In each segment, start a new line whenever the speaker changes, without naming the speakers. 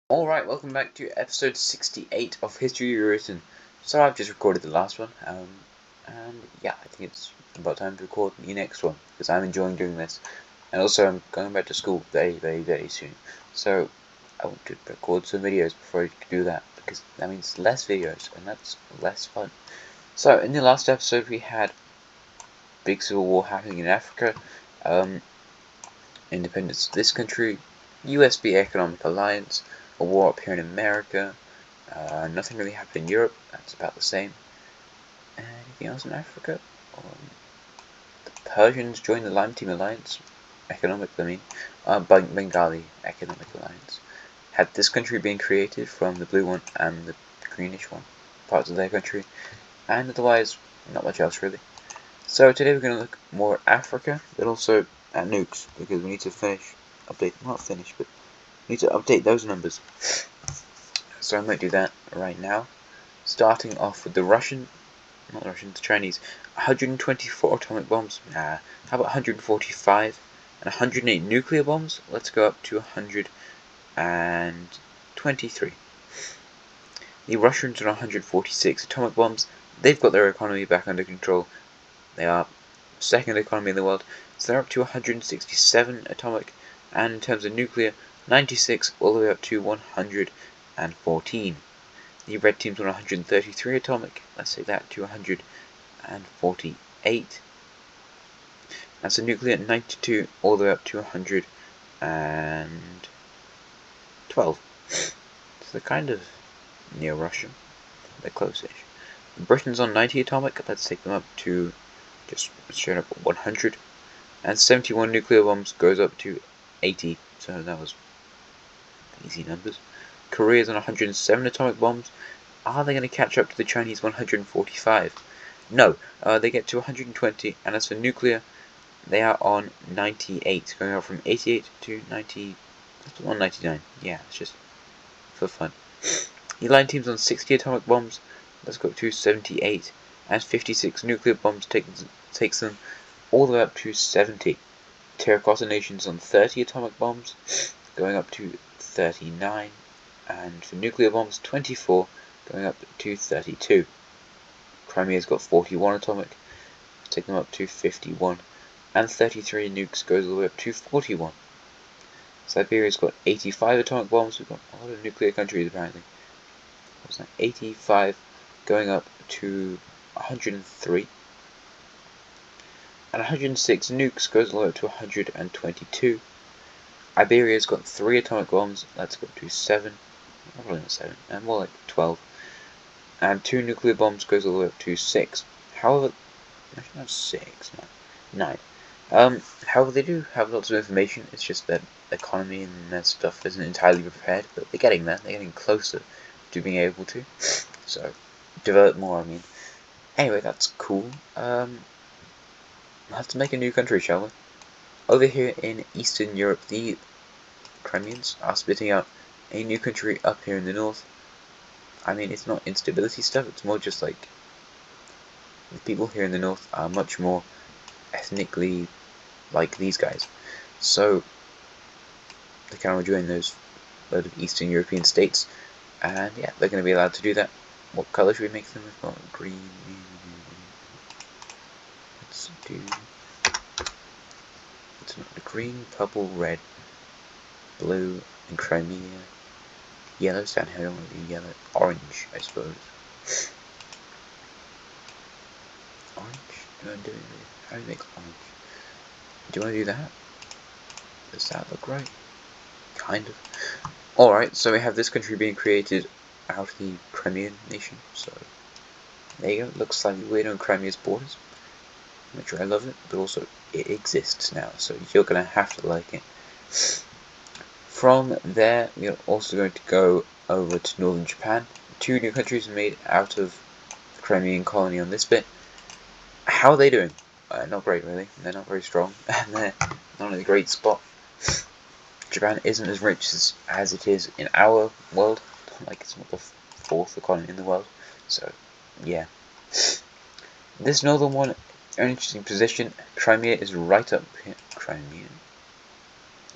Alright, welcome back to episode 68 of History Rewritten. So I've just recorded the last one, and yeah, I think it's about time to record the next one, because I'm enjoying doing this. And also I'm going back to school very soon. So I want to record some videos before I do that, because that means less videos, and that's less fun. So in the last episode we had big civil war happening in Africa, independence of this country, USB economic alliance, a war up here in America, nothing really happened in Europe, that's about the same. Anything else in Africa? The Persians joined the Lime Team Alliance, Bengali Economic Alliance. Had this country been created from the blue one and the greenish one, parts of their country, and otherwise, not much else really. So today we're going to look more at Africa, but also at nukes, because we need to need to update those numbers. So I might do that right now. Starting off with the Chinese. 124 atomic bombs. Nah. How about 145 and 108 nuclear bombs? Let's go up to 123. The Russians are 146 atomic bombs. They've got their economy back under control. They are second economy in the world, so they're up to 167 atomic, and in terms of nuclear, 96 all the way up to 114. The red team's on 133 atomic, let's take that to 148. That's a nuclear, 92 all the way up to 112. So they're kind of near Russia, they're close-ish. Britain's on 90 atomic, let's take them up to just straight up 100, and 71 nuclear bombs goes up to 80, so that was easy numbers. Korea's on 107 atomic bombs. Are they going to catch up to the Chinese 145? No, they get to 120, and as for nuclear, they are on 98, going up from 88 to 90, let's put on 99, yeah, it's just for fun. The Line team's on 60 atomic bombs, let's go up to 78, and 56 nuclear bombs takes them all the way up to 70. Terracotta Nation's on 30 atomic bombs, going up to 39, and for nuclear bombs, 24, going up to 32. Crimea's got 41 atomic, take them up to 51, and 33 nukes goes all the way up to 41. Siberia's got 85 atomic bombs. We've got a lot of nuclear countries apparently. What was that? 85 going up to 103. And 106 nukes goes all the way up to 122. Iberia's got 3 atomic bombs. Let's go to 7. Probably not 7, more like 12. And 2 nuclear bombs goes all the way up to 6. However, actually not 6, no, 9. However, they do have lots of information. It's just that economy and their stuff isn't entirely prepared, but they're getting there. They're getting closer to being able to. So, develop more, I mean. Anyway, that's cool. We'll have to make a new country, shall we? Over here in Eastern Europe, the Crimeans are spitting out a new country up here in the north. I mean, it's not instability stuff, it's more just like the people here in the north are much more ethnically like these guys. So they kind of join those load of Eastern European states, and yeah, they're going to be allowed to do that. What colour should we make them? We've got green. Let's do. It's not green, purple, red, blue, and Crimea. Yellow's down here. I don't want to do yellow. Orange, I suppose. Orange? How do you make orange? Do you want to do that? Does that look right? Kind of. Alright, so we have this country being created out of the Crimean nation. So there you go. It looks slightly weird on Crimea's borders. I'm not sure I love it, but also it exists now, so you're going to have to like it. From there, we are also going to go over to northern Japan. 2 new countries made out of the Crimean colony on this bit. How are they doing? Not great, really. They're not very strong, and they're not in a great spot. Japan isn't as rich as it is in our world. Like, it's not the 4th economy in the world. So, yeah. This northern one, an interesting position. Crimea is right up here. Crimea.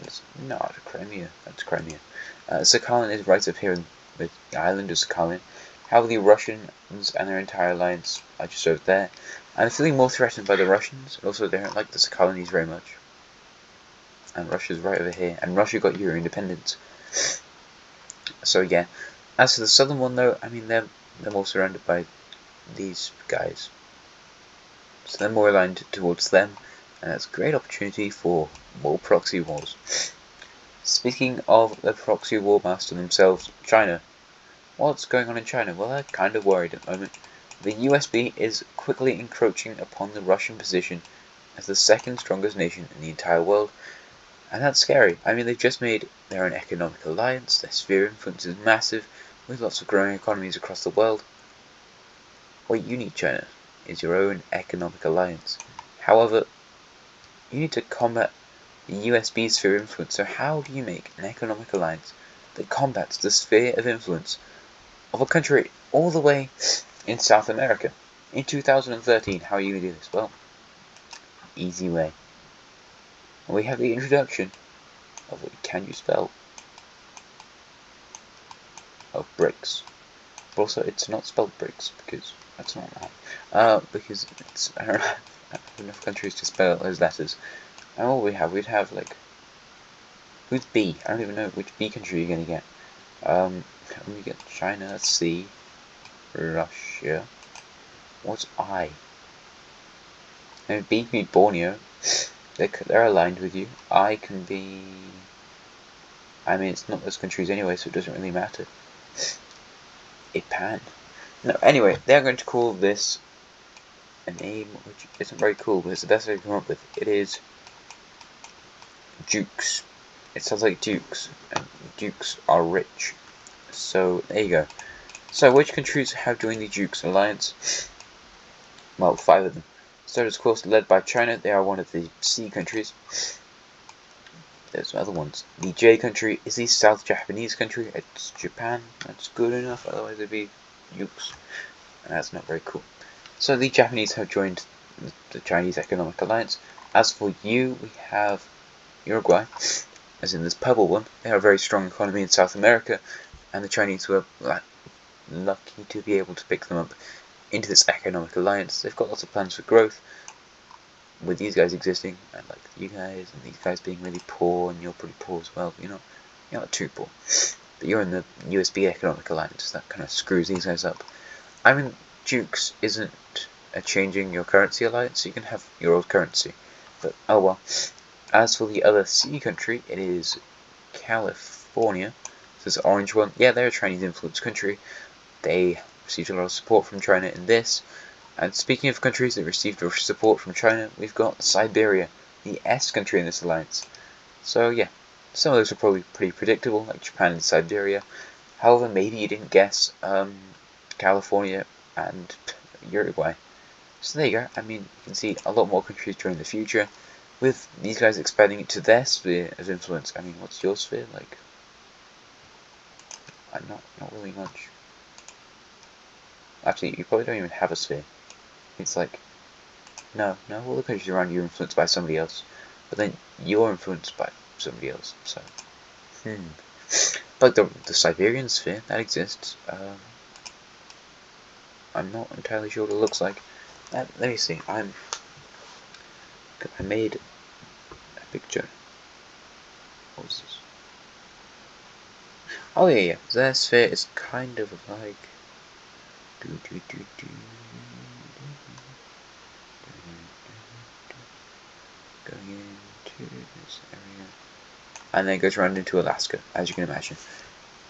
It's not Crimea. That's Crimea. Sakhalin is right up here with the island of Sakhalin. However, the Russians and their entire alliance are just over there. I'm feeling more threatened by the Russians, and also they don't like the Sakhalinis very much. And Russia's right over here, and Russia got your independence. So yeah. As for the southern one, though, I mean they're more surrounded by these guys, so they're more aligned towards them, and that's a great opportunity for more proxy wars. Speaking of the proxy war master themselves, China. What's going on in China? Well, they're kind of worried at the moment. The USB is quickly encroaching upon the Russian position as the second strongest nation in the entire world, and that's scary. I mean, they've just made their own economic alliance, their sphere of influence is massive, with lots of growing economies across the world. What you need, China, is your own economic alliance. However, you need to combat the USB sphere of influence, so how do you make an economic alliance that combats the sphere of influence of a country all the way in South America? In 2013, how are you going to do this? Well, easy way. We have the introduction of what can you spell? Of BRICS. But also, it's not spelled BRICS because that's not right. Because it's I don't have enough countries to spell those letters. And what we'd have like who's B? I don't even know which B country you're gonna get. Let me get China. That's C. Russia. What's I? And B can be Borneo. They're aligned with you. I can be. I mean, it's not those countries anyway, so it doesn't really matter. Japan. No, anyway, they're going to call this a name which isn't very cool, but it's the best I can come up with. It is Dukes. It sounds like Dukes, and Dukes are rich. So, there you go. So, which countries have joined the Dukes Alliance? Well, 5 of them. So, it's of course led by China. They are one of the C countries. There's some other ones. The J country is the South Japanese country. It's Japan. That's good enough. Otherwise, it'd be Dukes. And that's not very cool. So, the Japanese have joined the Chinese Economic Alliance. As for you, we have Uruguay, as in this purple one. They have a very strong economy in South America, and the Chinese were lucky to be able to pick them up into this economic alliance. They've got lots of plans for growth, with these guys existing, and like you guys and these guys being really poor, and you're pretty poor as well. But you're not too poor, but you're in the USB economic alliance. That kind of screws these guys up. I mean, Dukes isn't a changing your currency alliance, so you can have your old currency. But oh well. As for the other C country, it is California. This orange one. Yeah, they're a Chinese influenced country. They received a lot of support from China in this. And speaking of countries that received support from China, we've got Siberia, the S country in this alliance. So yeah, some of those are probably pretty predictable, like Japan and Siberia. However, maybe you didn't guess California and Uruguay. So there you go. I mean, you can see a lot more countries during the future, with these guys expanding it to their sphere of influence. I mean, what's your sphere like? I'm not really much. Actually, you probably don't even have a sphere. It's like, no, all the countries around you are influenced by somebody else, but then you're influenced by somebody else. So, But the Siberian sphere that exists. I'm not entirely sure what it looks like. Let me see. I made a picture. What was this? Oh yeah. Their sphere is kind of like. Going into this area, and then it goes around into Alaska, as you can imagine.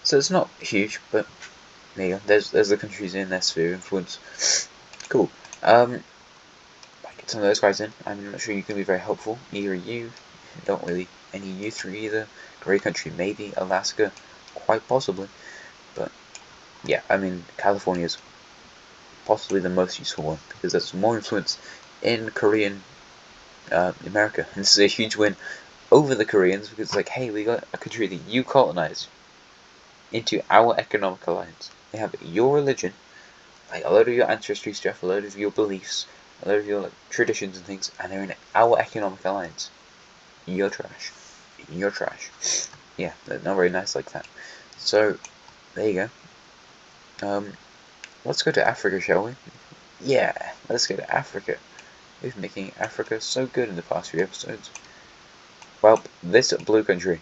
So it's not huge, but there you go. There's the countries in their sphere of influence. Cool. Might get some of those guys in. I'm not sure you can be very helpful. Neither are you. Don't really any you three either. Great country, maybe Alaska, quite possibly. But yeah, I mean California is possibly the most useful one because there's more influence in Korean America. And this is a huge win over the Koreans because it's like, hey, we got a country that you colonized into our economic alliance. They have your religion, like a load of your ancestry stuff, a load of your beliefs, a load of your traditions and things, and they're in our economic alliance. You're trash. you're trash. Yeah, not very nice like that. So, there you go. Let's go to Africa, shall we? Yeah, let's go to Africa. We've been making Africa so good in the past few episodes. Well, this blue country.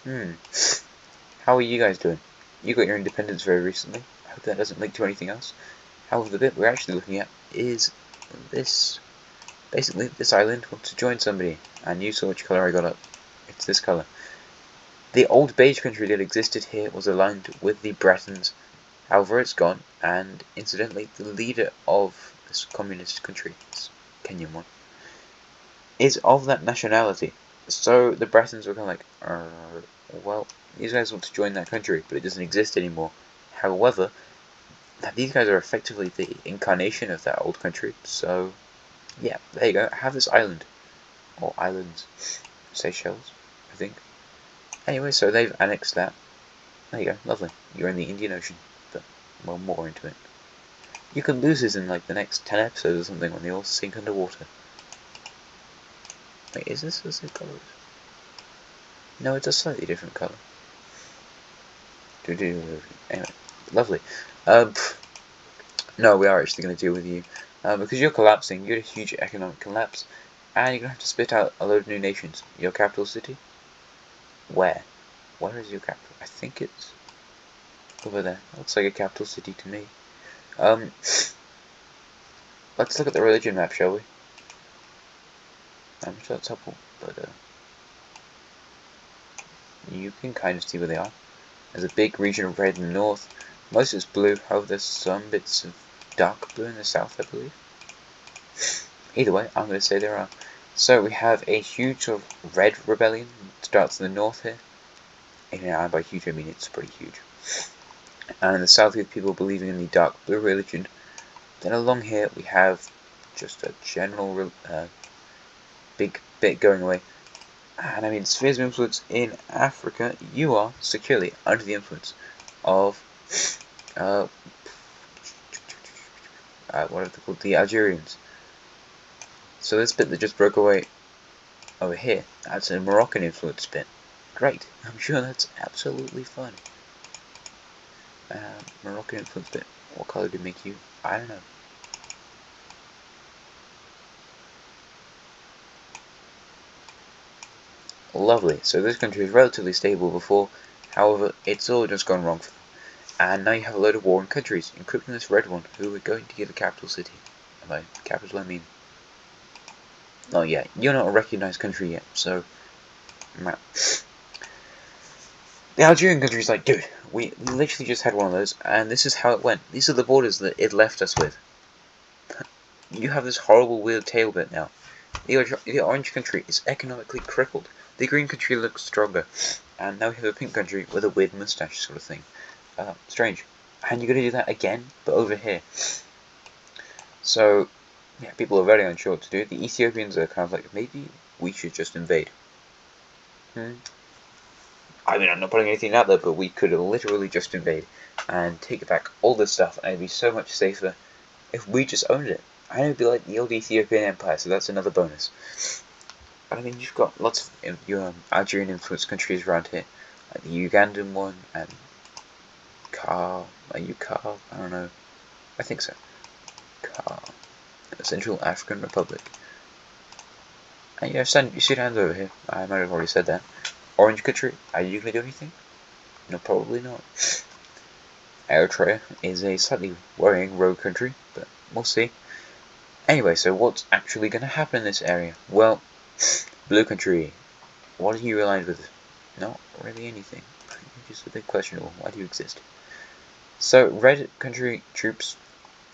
How are you guys doing? You got your independence very recently. I hope that doesn't link to anything else. However, the bit we're actually looking at is this. Basically, this island wants to join somebody, and you saw which colour I got up. It's this colour. The old beige country that existed here was aligned with the Bretons. However, it's gone, and incidentally, the leader of this communist country, this Kenyan one, is of that nationality. So the Bretons were kind of like, well, these guys want to join that country, but it doesn't exist anymore. However, these guys are effectively the incarnation of that old country, so yeah, there you go. I have this island, or islands, Seychelles, I think. Anyway, so they've annexed that. There you go, lovely. You're in the Indian Ocean, but well, more into it. You can lose this in like the next 10 episodes or something when they all sink underwater. Wait, is this the same colour? No, it's a slightly different colour. Anyway, lovely. No, we are actually going to deal with you. Because you're collapsing, you're a huge economic collapse, and you're going to have to spit out a load of new nations. Your capital city? Where? Where is your capital? I think it's over there. Looks like a capital city to me. Let's look at the religion map, shall we? I'm sure that's helpful, but you can kind of see where they are. There's a big region of red in the north. Most of it's blue, however there's some bits of dark blue in the south, I believe. Either way, I'm going to say there are. So we have a huge sort of red rebellion that starts in the north here. And by huge I mean it's pretty huge. And in the south we have people believing in the dark blue religion. Then along here we have just a general big bit going away. And I mean, spheres of influence in Africa, you are securely under the influence of what are they called? The Algerians. So this bit that just broke away over here, that's a Moroccan influence bit. Great, I'm sure that's absolutely fun. Moroccan influence bit. What colour did it make you? I don't know. Lovely. So this country is relatively stable before, however, it's all just gone wrong for them. And now you have a load of warring countries, including this red one, who are going to give a capital city. And by capital I mean... Oh yeah, you're not a recognised country yet, so... The Algerian country's like, dude, we literally just had one of those, and this is how it went. These are the borders that it left us with. You have this horrible weird tail bit now. The orange country is economically crippled. The green country looks stronger. And now we have a pink country with a weird moustache sort of thing. Strange. And you're going to do that again, but over here. So, yeah, people are very unsure what to do. The Ethiopians are kind of like, maybe we should just invade. I mean, I'm not putting anything out there, but we could literally just invade and take back all this stuff, and it'd be so much safer if we just owned it. And it'd be like the old Ethiopian Empire, so that's another bonus. But I mean, you've got lots of your Algerian influenced countries around here, like the Ugandan one, and Car. Are you Car? I don't know. I think so. Car. Central African Republic. And you have Sudan's over here. I might have already said that. Orange country. Are you going to do anything? No, probably not. Eritrea is a slightly worrying rogue country, but we'll see. Anyway, so what's actually going to happen in this area? Well, blue country. What are you aligned with? Not really anything. You're just a bit questionable. Why do you exist? So, red country troops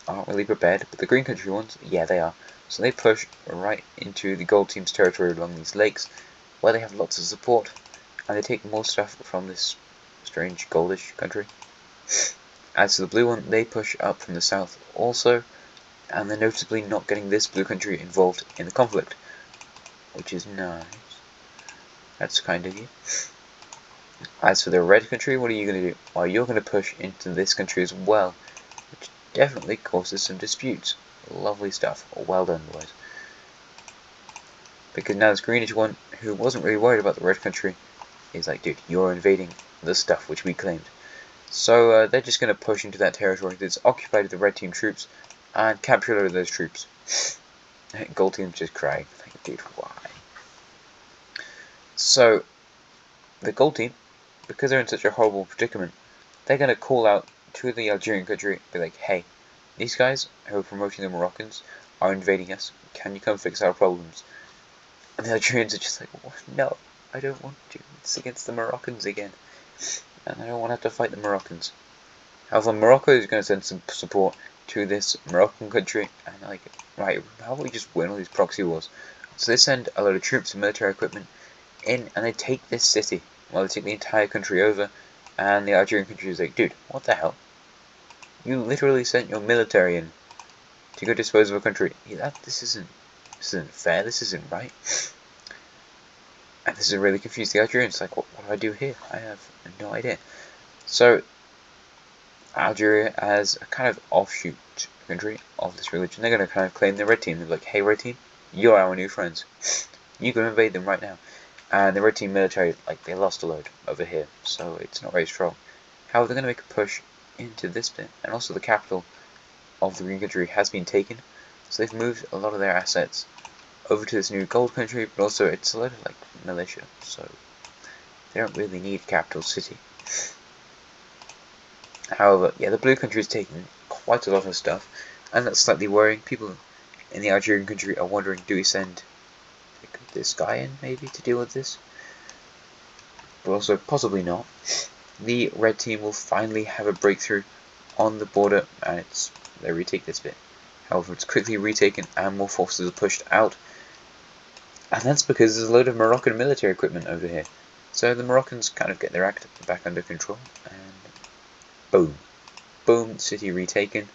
aren't really prepared, but the green country ones, yeah, they are. So they push right into the gold team's territory along these lakes, where they have lots of support, and they take more stuff from this strange goldish country. As to the blue one, they push up from the south also, and they're notably not getting this blue country involved in the conflict, which is nice. That's kind of you. As for the red country, what are you going to do? Well, you're going to push into this country as well, which definitely causes some disputes. Lovely stuff. Well done, boys. Because now this greenish one, who wasn't really worried about the red country, is like, dude, you're invading the stuff which we claimed. So they're just going to push into that territory that's occupied with the red team troops and capture those troops. Gold team's just crying, like, dude, why? So the gold team, because they're in such a horrible predicament, they're going to call out to the Algerian country, be like, hey, these guys who are promoting the Moroccans are invading us. Can you come fix our problems? And the Algerians are just like, oh, no, I don't want to. It's against the Moroccans again. And I don't want to have to fight the Moroccans. However, Morocco is going to send some support to this Moroccan country. And they're like, right, how about we just win all these proxy wars? So they send a load of troops and military equipment in, and they take this city. Well, they take the entire country over. And the Algerian country is like, dude, what the hell? You literally sent your military in to go dispose of a country. This isn't fair. This isn't right. And this is really confused the Algerians. Like, what do I do here? I have no idea. So Algeria, as a kind of offshoot country of this religion, they're going to kind of claim the red team. They're like, hey, red team, you're our new friends. You can invade them right now. And the red team military, like, they lost a load over here, so it's not very strong. However, they're going to make a push into this bit, and also the capital of the green country has been taken, so they've moved a lot of their assets over to this new gold country, but also it's a lot of, like, militia, so they don't really need a capital city. However, yeah, the blue country is taking quite a lot of stuff, and that's slightly worrying. People in the Algerian country are wondering, do we send this guy in, maybe, to deal with this? But also, possibly not. The red team will finally have a breakthrough on the border, and they retake this bit. However, it's quickly retaken, and more forces are pushed out. And that's because there's a load of Moroccan military equipment over here. So the Moroccans kind of get their act back under control, and boom. Boom, city retaken.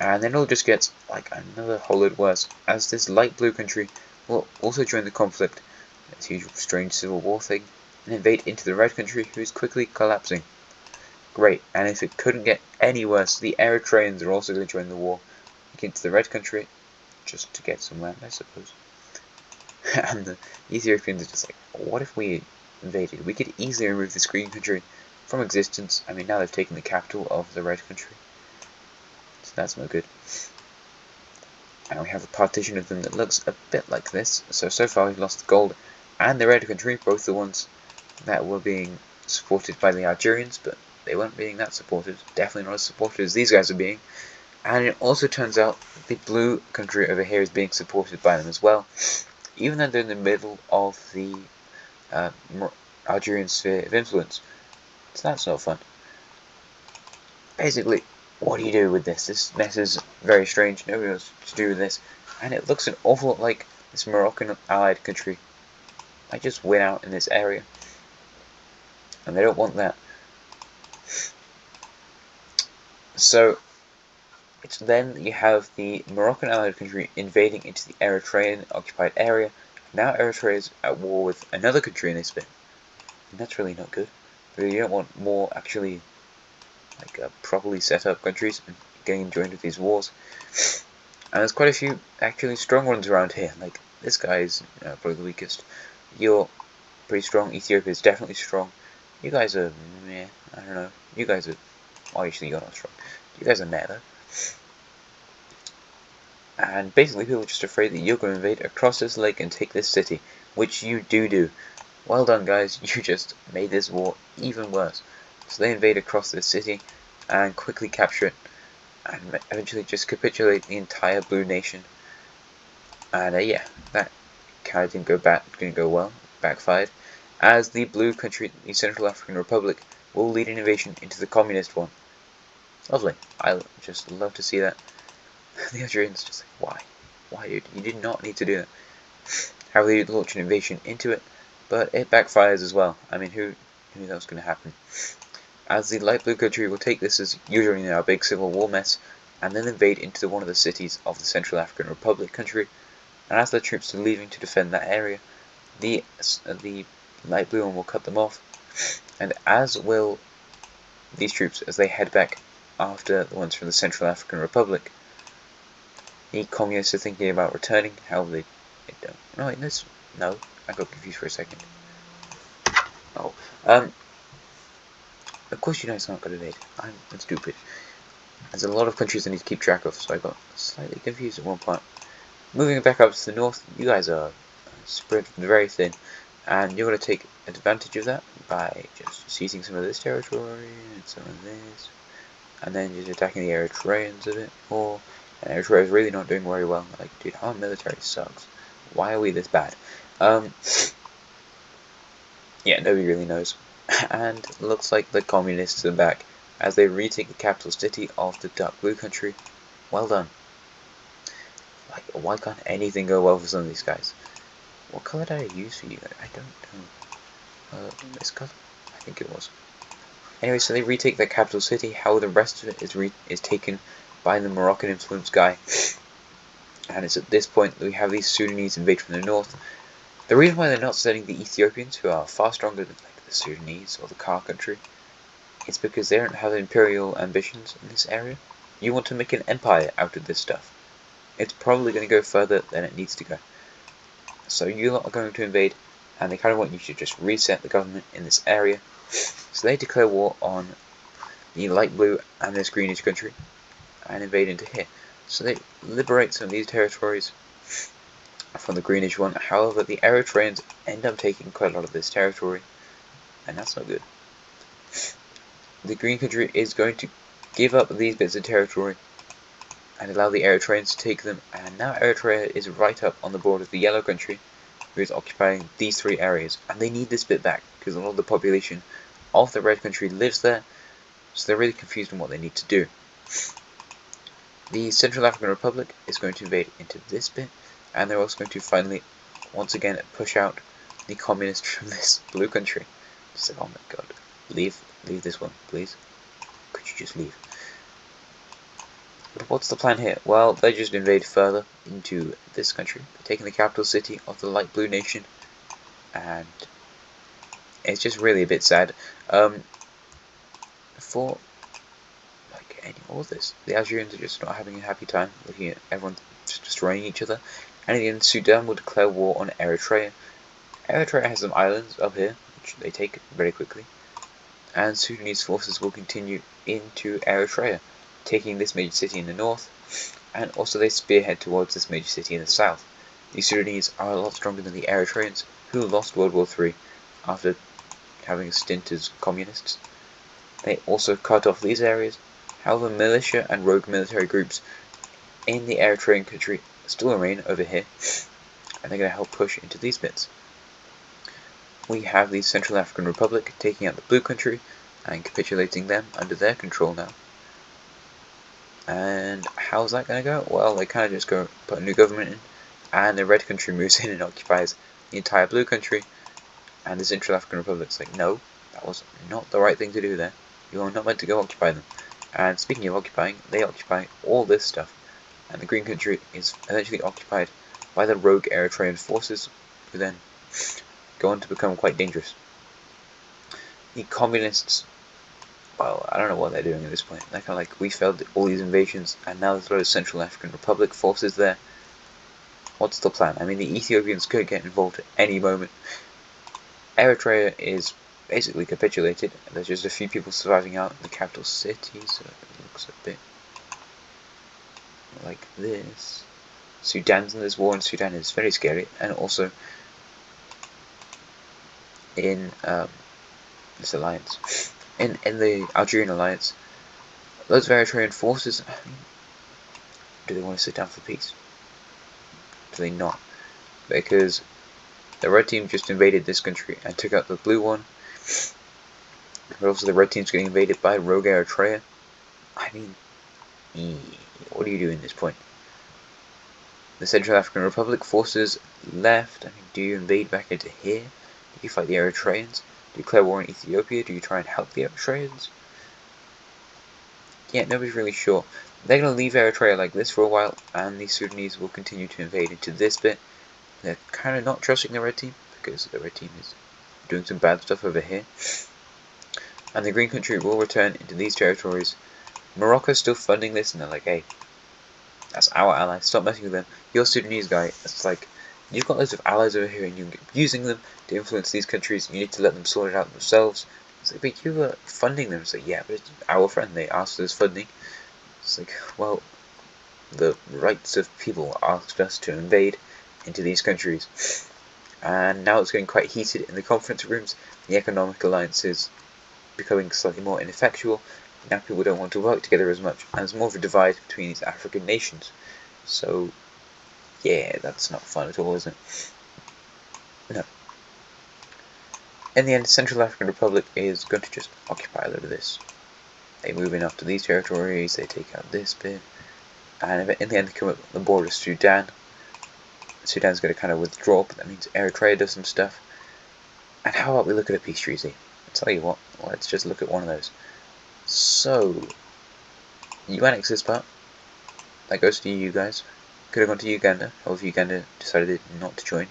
And then it'll just get, like, another whole load worse, as this light blue country will also join the conflict, this huge strange civil war thing, and invade into the red country, who is quickly collapsing. Great, and if it couldn't get any worse, the Eritreans are also going to join the war against the red country, just to get some land, I suppose. And the Ethiopians are just like, what if we invaded? We could easily remove this green country from existence. I mean, now they've taken the capital of the red country, so that's no good. And we have a partition of them that looks a bit like this. So far we've lost the gold and the red country, both the ones that were being supported by the Algerians, but they weren't being that supported. Definitely not as supported as these guys are being. And it also turns out the blue country over here is being supported by them as well, even though they're in the middle of the Algerian sphere of influence. So that's not fun. Basically, what do you do with this? This mess is very strange. Nobody knows what to do with this. And it looks an awful lot like this Moroccan allied country. I just win out in this area. And they don't want that. So it's then you have the Moroccan allied country invading into the Eritrean occupied area. Now Eritrea is at war with another country in this bit. And that's really not good. Because you don't want more actually properly set up countries and getting joined with these wars. And there's quite a few actually strong ones around here. Like, this guy is probably the weakest. You're pretty strong. Ethiopia is definitely strong. You guys are meh. I don't know. You guys are... Obviously you're not strong. You guys are meh though. And basically people are just afraid that you're going to invade across this lake and take this city. Which you do. Well done, guys. You just made this war even worse. So they invade across this city and quickly capture it, and eventually just capitulate the entire blue nation. And yeah, that kind of didn't go well, backfired, as the blue country, the Central African Republic, will lead an invasion into the communist one. Lovely. I just love to see that. The Algerians just like, why, dude? You did not need to do that. How they launch an invasion into it, but it backfires as well. I mean, who knew that was going to happen? As the light blue country will take this as usually a big civil war mess, and then invade into one of the cities of the Central African Republic country. And as the troops are leaving to defend that area, the light blue one will cut them off, and as will these troops as they head back after the ones from the Central African Republic. The communists are thinking about returning. However, they don't. No. I got confused for a second. Oh, of course you know it's not going to invade. I'm stupid. There's a lot of countries I need to keep track of, so I got slightly confused at one point. Moving back up to the north, you guys are spread very thin, and you're going to take advantage of that by just seizing some of this territory and some of this, and then just attacking the Eritreans a bit more. And Eritrea is really not doing very well. Like, dude, our military sucks. Why are we this bad? Yeah, nobody really knows. And it looks like the communists are back as they retake the capital city of the dark blue country. Well done. Like, why can't anything go well for some of these guys? What color did I use for you? I don't know. This color? I think it was. Anyway, so they retake the capital city. How the rest of it is taken by the Moroccan-influenced guy. And it's at this point that we have these Sudanese invade from the north. The reason why they're not sending the Ethiopians, who are far stronger than like the Sudanese or the Car country, is because they don't have imperial ambitions in this area. You want to make an empire out of this stuff. It's probably going to go further than it needs to go. So you lot are going to invade, and they kind of want you to just reset the government in this area. So they declare war on the light blue and this greenish country, and invade into here. So they liberate some of these territories from the greenish one. However, the Eritreans end up taking quite a lot of this territory, and that's not good. The green country is going to give up these bits of territory and allow the Eritreans to take them, and now Eritrea is right up on the border of the yellow country, who is occupying these three areas, and they need this bit back because a lot of the population of the red country lives there, so they're really confused on what they need to do. The Central African Republic is going to invade into this bit, and they're also going to finally, once again, push out the communists from this blue country. Just like, oh my god, leave this one, please. Could you just leave? But what's the plan here? Well, they just invade further into this country, taking the capital city of the light blue nation, and it's just really a bit sad. For all of this, the Algerians are just not having a happy time, looking at everyone just destroying each other, and again, Sudan will declare war on Eritrea. Eritrea has some islands up here, which they take very quickly, and Sudanese forces will continue into Eritrea, taking this major city in the north, and also they spearhead towards this major city in the south. The Sudanese are a lot stronger than the Eritreans, who lost World War III after having a stint as communists. They also cut off these areas. However, militia and rogue military groups in the Eritrean country still remain over here, and they're going to help push into these bits. We have the Central African Republic taking out the blue country and capitulating them under their control now. And how's that going to go? Well, they kind of just go put a new government in, and the red country moves in and occupies the entire blue country, and the Central African Republic's like, no, that was not the right thing to do there. You are not meant to go occupy them. And speaking of occupying, they occupy all this stuff, and the green country is eventually occupied by the rogue Eritrean forces, who then go on to become quite dangerous. The communists, well, I don't know what they're doing at this point. They're kind of like, we failed all these invasions, and now there's a lot of Central African Republic forces there. What's the plan? I mean, the Ethiopians could get involved at any moment. Eritrea is basically capitulated. There's just a few people surviving out in the capital city, so it looks a bit like this. Sudan's in this war, and Sudan is very scary, and also in this alliance, in the Algerian alliance, those Eritrean forces, I mean, do they want to sit down for peace? Do they not? Because the red team just invaded this country and took out the blue one, but also the red team's getting invaded by rogue Eritrea. I mean, what do you do in this point? The Central African Republic forces left. I mean, do you invade back into here? Do you fight the Eritreans? Do you declare war on Ethiopia? Do you try and help the Eritreans? Yeah, nobody's really sure. They're going to leave Eritrea like this for a while, and the Sudanese will continue to invade into this bit. They're kind of not trusting the red team, because the red team is doing some bad stuff over here. And the green country will return into these territories. Morocco's still funding this, and they're like, hey, that's our ally, stop messing with them. You're a Sudanese guy. It's like, you've got loads of allies over here and you're using them to influence these countries, and you need to let them sort it out themselves. It's like, but you were funding them. It's like, yeah, but it's our friend, they asked us funding. It's like, well, the rights of people asked us to invade into these countries. And now it's getting quite heated in the conference rooms. The economic alliance is becoming slightly more ineffectual. Now people don't want to work together as much, and there's more of a divide between these African nations. So, yeah, that's not fun at all, is it? No. In the end, the Central African Republic is going to just occupy a lot of this. They move in after these territories, they take out this bit, and in the end they come up the border of Sudan. Sudan's going to kind of withdraw, but that means Eritrea does some stuff. And how about we look at a peace treaty? I'll tell you what, let's just look at one of those. So, you annex this part. That goes to you guys. Could have gone to Uganda, however Uganda decided not to join,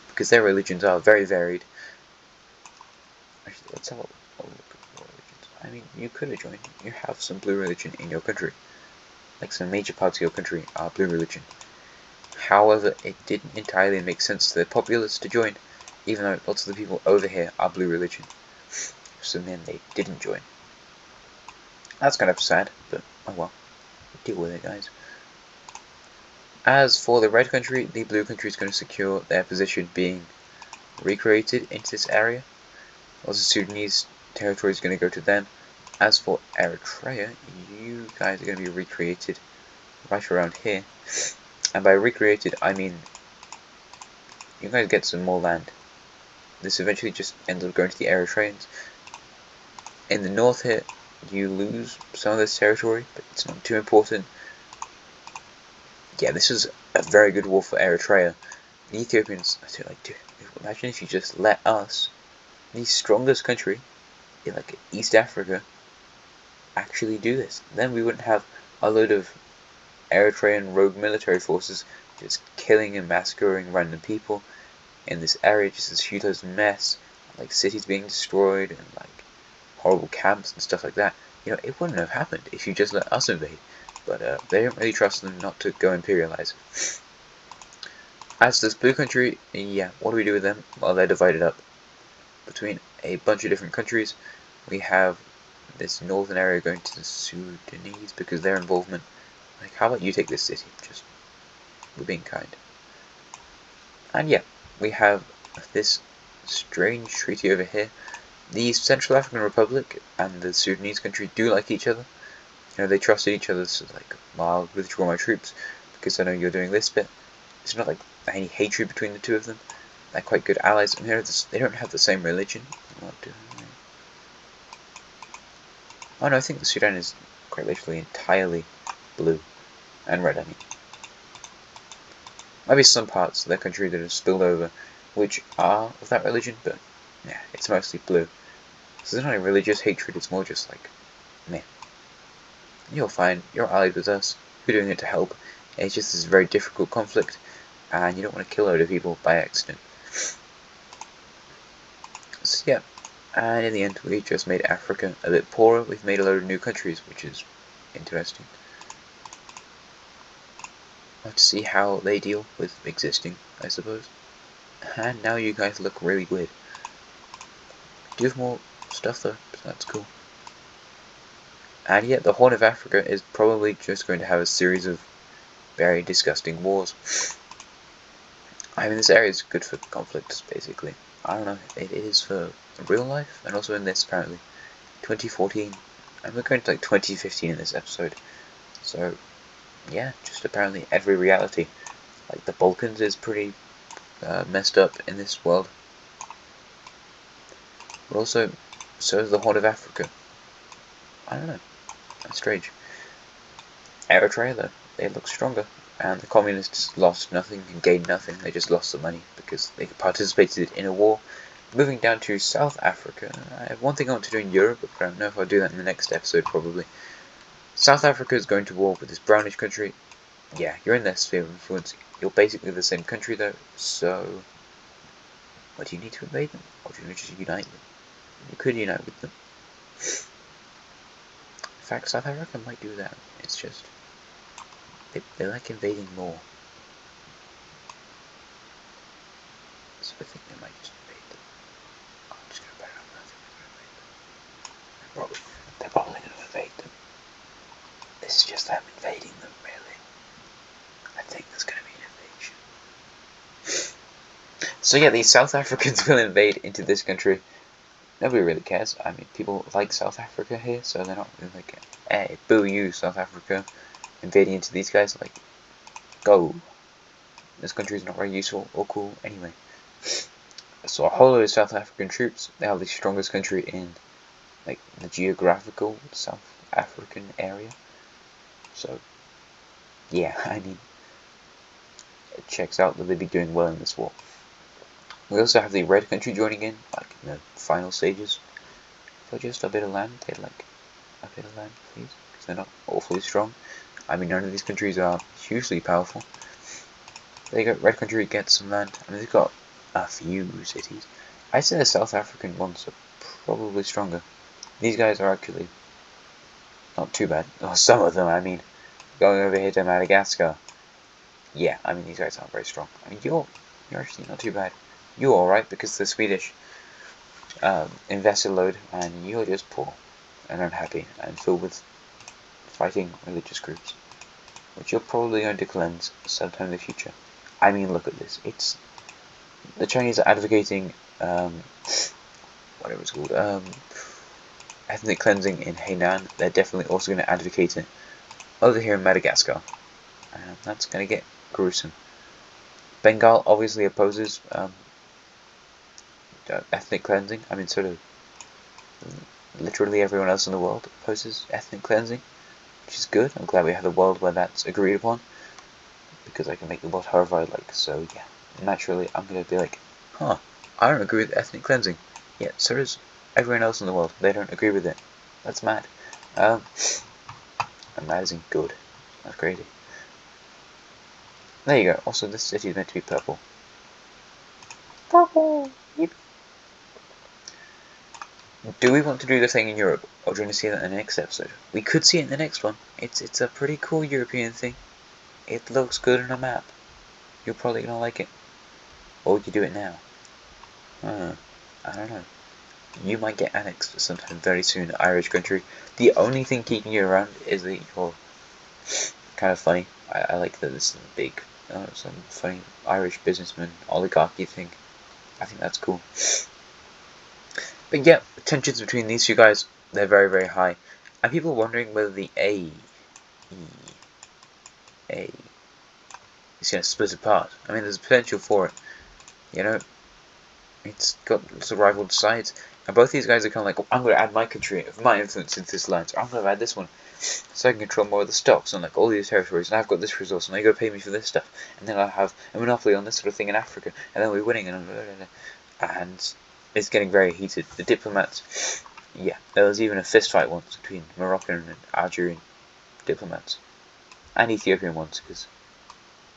because their religions are very varied. Actually, let's have a look at more religions. I mean, you could have joined. You have some blue religion in your country. Like, some major parts of your country are blue religion. However, it didn't entirely make sense to the populace to join, even though lots of the people over here are blue religion. So then they didn't join. That's kind of sad, but oh well. Deal with it, guys. As for the red country, the blue country is going to secure their position being recreated into this area. Also, Sudanese territory is going to go to them. As for Eritrea, you guys are going to be recreated right around here. And by recreated, I mean you guys get some more land. This eventually just ends up going to the Eritreans. In the north here, you lose some of this territory, but it's not too important. Yeah, this is a very good war for Eritrea. The Ethiopians, I feel like, dude, imagine if you just let us, the strongest country in like East Africa, actually do this. Then we wouldn't have a load of Eritrean rogue military forces just killing and massacring random people in this area, just this huge mess, like cities being destroyed and like horrible camps and stuff like that. You know, it wouldn't have happened if you just let us invade. But they don't really trust them not to go imperialize. As this blue country, yeah, what do we do with them? Well, they're divided up between a bunch of different countries. We have this northern area going to the Sudanese because their involvement. Like, how about you take this city? Just, we're being kind. And yeah, we have this strange treaty over here. The Central African Republic and the Sudanese country do like each other. You know, they trusted each other, so like, well, I'll withdraw my troops because I know you're doing this bit. It's not like any hatred between the two of them. They're quite good allies, and they don't have the same religion. Oh no, I think the Sudan is quite literally entirely blue and red, I mean. Might be some parts of their country that have spilled over, which are of that religion, but yeah, it's mostly blue. So there's not a religious hatred, it's more just like, meh. You're fine, you're allied with us, you're doing it to help. It's just this very difficult conflict, and you don't want to kill a load of people by accident. So yeah, and in the end we just made Africa a bit poorer. We've made a load of new countries, which is interesting. We'll have to see how they deal with existing, I suppose. And now you guys look really weird. Do have more stuff though, so that's cool. And yet the Horn of Africa is probably just going to have a series of very disgusting wars. I mean, this area is good for conflicts, basically. I don't know, it is for real life, and also in this, apparently. 2014, and we're going to like 2015 in this episode. So, yeah, just apparently every reality. Like, the Balkans is pretty messed up in this world. But also, so is the Horn of Africa. I don't know, that's strange. Eritrea, though, they look stronger. And the communists lost nothing and gained nothing, they just lost the money because they participated in a war. Moving down to South Africa, I have one thing I want to do in Europe, but I don't know if I'll do that in the next episode probably. South Africa is going to war with this brownish country. Yeah, you're in their sphere of influence. You're basically the same country though, so... What, do you need to invade them? Or do you just unite them? You could unite with them. In fact, South Africa might do that. It's just... They like invading more. they're probably going to invade them. This is just them invading them, really. I think there's going to be an invasion. So yeah, these South Africans will invade into this country. Nobody really cares. I mean, people like South Africa here, so they're not really like, hey, boo you, South Africa, invading into these guys. Like, go. This country is not very useful or cool anyway. So a whole load of South African troops. They are the strongest country in like the geographical South African area. So yeah, I mean, it checks out that they'd be doing well in this war. We also have the red country joining in, like in the final stages. For just a bit of land, they'd like a bit of land, please, because they're not awfully strong. I mean, none of these countries are hugely powerful. They got red country gets some land. I mean, they've got a few cities. I'd say the South African ones are probably stronger. These guys are actually not too bad. Or some of them, I mean. Going over here to Madagascar. Yeah, I mean, these guys aren't very strong. I mean, you're actually not too bad. You're alright because the Swedish invested load, and you're just poor and unhappy and filled with fighting religious groups, which you're probably going to cleanse sometime in the future. I mean, look at this. It's the Chinese are advocating whatever it's called, ethnic cleansing in Hainan. They're definitely also going to advocate it over here in Madagascar, and that's going to get gruesome. Bengal obviously opposes ethnic cleansing. I mean, sort of literally everyone else in the world opposes ethnic cleansing, which is good. I'm glad we have a world where that's agreed upon, because I can make the world however I like. So yeah, naturally I'm going to be like, huh, I don't agree with ethnic cleansing. Yeah, so does everyone else in the world. They don't agree with it. That's mad. And mad isn't good. That's crazy. There you go. Also, this city is meant to be purple. Purple! Yep. Do we want to do the thing in Europe, or do you want to see that in the next episode? We could see it in the next one. It's a pretty cool European thing. It looks good on a map. You're probably gonna like it. Or we could do it now. I don't know. You might get annexed sometime very soon, Irish country. The only thing keeping you around is that you're kind of funny. I like that this is a big, some funny Irish businessman oligarchy thing. I think that's cool. But yeah, tensions between these two guys, they're very, very high. And people are wondering whether the A is going to split apart. I mean, there's potential for it. You know, it's got lots of rival sides. And both these guys are kind of like, oh, I'm going to add my country, my influence into this land. So I'm going to add this one. So I can control more of the stocks and like all these territories. And I've got this resource and now you got to pay me for this stuff. And then I'll have a monopoly on this sort of thing in Africa. And then we're winning. And it's getting very heated. The diplomats, yeah, there was even a fist fight once between Moroccan and Algerian diplomats. And Ethiopian ones, because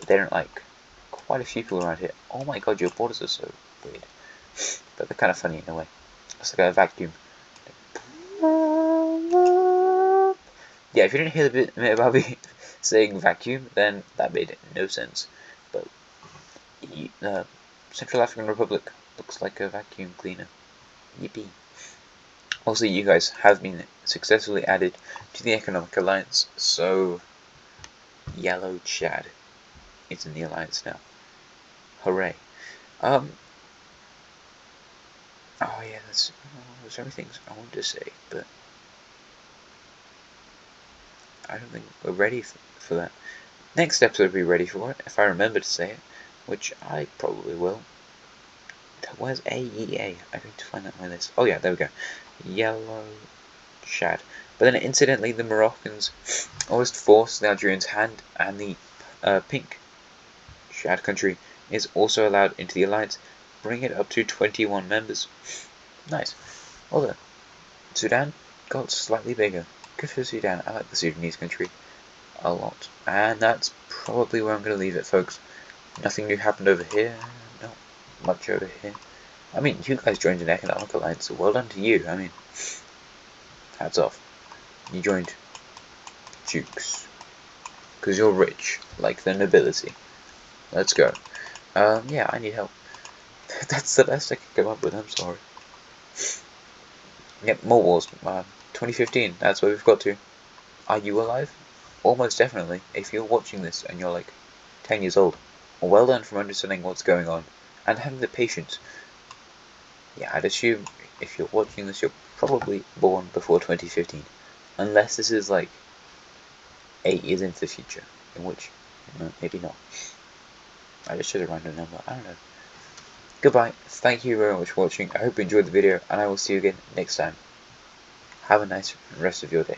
they don't like quite a few people around here. Oh my god, your borders are so weird. But they're kind of funny in a way. It's like a vacuum. Yeah, if you didn't hear the bit about me saying vacuum, then that made no sense. But Central African Republic looks like a vacuum cleaner. Yippee. Also, you guys have been successfully added to the Economic Alliance, so Yellow Chad is in the alliance now. Hooray. Oh yeah, there's so many things I wanted to say, but I don't think we're ready for that. Next episode we'll be ready for it, if I remember to say it, which I probably will. Where's AEA? I'm going to find that on my list. Oh yeah, there we go. Yellow Chad. But then incidentally, the Moroccans almost forced the Algerians' hand, and the pink Chad country is also allowed into the alliance, bringing it up to 21 members. Nice. Although, Sudan got slightly bigger. Good for Sudan. I like the Sudanese country a lot. And that's probably where I'm going to leave it, folks. Nothing new happened over here. Not much over here. I mean, you guys joined an economic alliance, so well done to you. I mean, hats off. You joined dukes. Because you're rich, like the nobility. Let's go. Yeah, I need help. That's the best I can come up with, I'm sorry. Yep, more wars. 2015, that's where we've got to. Are you alive? Almost definitely, if you're watching this and you're like 10 years old. Well done for understanding what's going on and having the patience. Yeah, I'd assume if you're watching this, you're probably born before 2015. Unless this is like 8 years into the future, in which, maybe not. I just chose a random number, I don't know. Goodbye, thank you very much for watching, I hope you enjoyed the video, and I will see you again next time. Have a nice rest of your day.